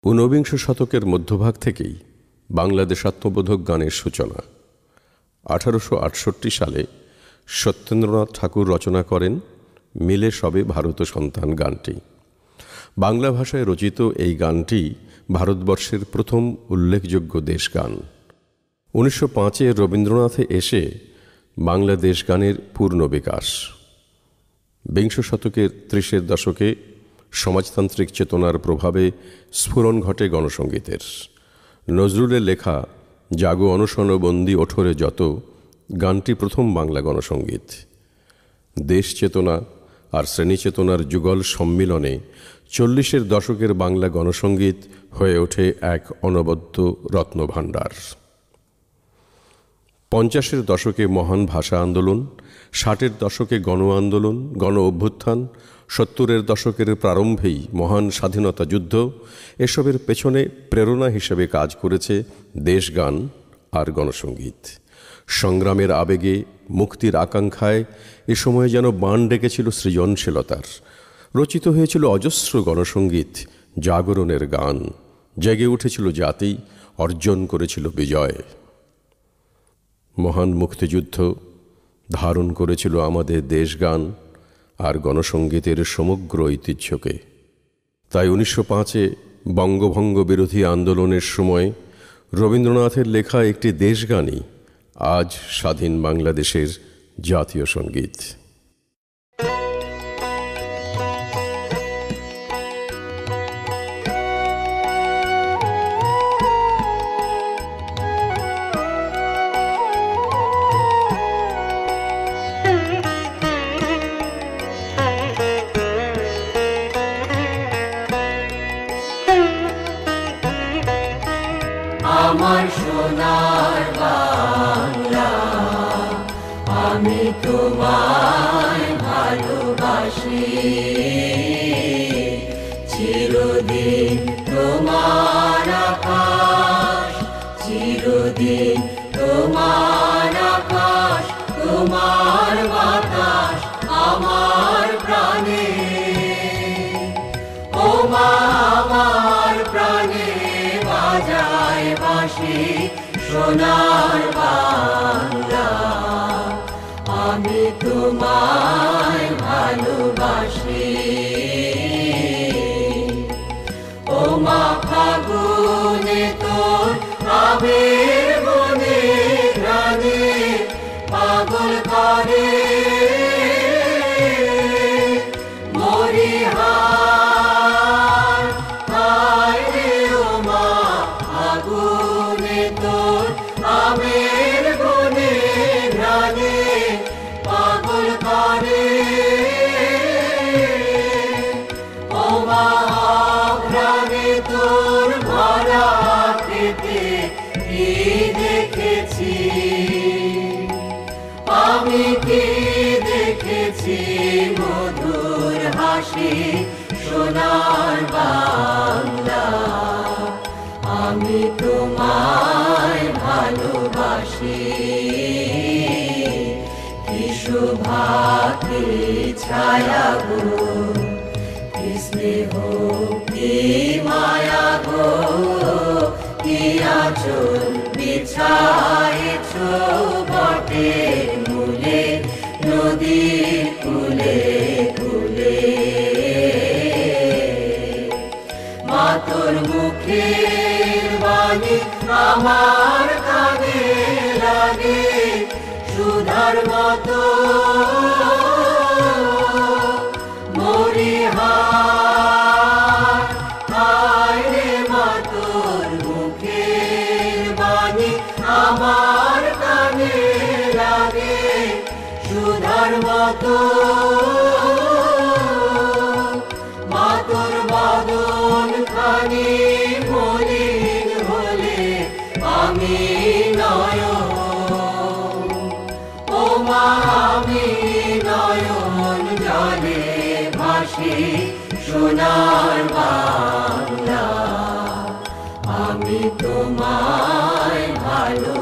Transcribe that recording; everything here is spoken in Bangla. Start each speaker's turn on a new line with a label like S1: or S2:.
S1: ঊনবিংশ শতকের মধ্যভাগ থেকেই বাংলাদেশ আত্মবোধক গানের সূচনা। 1868 সালে সত্যেন্দ্রনাথ ঠাকুর রচনা করেন মিলে সবে ভারত সন্তান গানটি। বাংলা ভাষায় রচিত এই গানটি ভারতবর্ষের প্রথম উল্লেখযোগ্য দেশগান। 1905-এ রবীন্দ্রনাথে এসে বাংলা দেশগানের পূর্ণ বিকাশ। বিংশ শতকের 30-এর দশকে সমাজতান্ত্রিক চেতনার প্রভাবে স্ফুরণ ঘটে গণসঙ্গীতের। নজরুলের লেখা জাগো অনশন বন্দি ওঠরে যত গানটি প্রথম বাংলা গণসঙ্গীত। দেশ চেতনা আর শ্রেণী চেতনার যুগল সম্মিলনে 40-এর দশকের বাংলা গণসঙ্গীত হয়ে ওঠে এক অনবদ্য রত্নভাণ্ডার। 50-এর দশকে মহান ভাষা আন্দোলন, 60-এর দশকে গণ আন্দোলন, গণ অভ্যুত্থান, 70-এর দশকের প্রারম্ভেই মহান স্বাধীনতা যুদ্ধ, এসবের পেছনে প্রেরণা হিসেবে কাজ করেছে দেশগান আর গণসঙ্গীত। সংগ্রামের আবেগে, মুক্তির আকাঙ্ক্ষায় এ সময় যেন বাণ ডেকেছিল সৃজনশীলতার। রচিত হয়েছিল অজস্র গণসঙ্গীত, জাগরণের গান। জেগে উঠেছিল জাতি, অর্জন করেছিল বিজয়। মহান মুক্তিযুদ্ধ ধারণ করেছিল আমাদের দেশগান আর গণসঙ্গীতের সমগ্র ঐতিহ্যকে। তাই 1905-এ বঙ্গভঙ্গ বিরোধী আন্দোলনের সময় রবীন্দ্রনাথের লেখা একটি দেশগানই আজ স্বাধীন বাংলাদেশের জাতীয় সঙ্গীত।
S2: আমার সোনার বাংলা, আমি তোমায় ভালোবাসি। চিরদিন তোমার আকাশ, চিরদিন তোমার আকাশ, তোমার বাতাস আমার প্রাণে। ও মা আমার প্রাণে বাজায় বাঁশি সোনার বাংলা, আমি তোমায় ভালোবাসি। ও মা ফাগুনে তোর আবির বনে ঘ্রাণে পাগল করে আমি কি দেখেছি মধুর হাসি সোনার বাংলা, আমি তোমায় ভালোবাসি। কি শোভা কি ছায়া গো, কি স্নেহ কি মায়া গো, কি আঁচল বিছায়েছ বটের মূলে নদীর কূলে কূলে। মা তোর মুখের বাণী আমার কানে লাগে সুধার মতো। আমার কানে লাগে সুধার মতো। মা তোর বদন খানি মলিন হলে আমি নয়ন, ও মা আমি নয়ন জলে ভাসি সোনার বাংলা, আমি তোমায় ভালো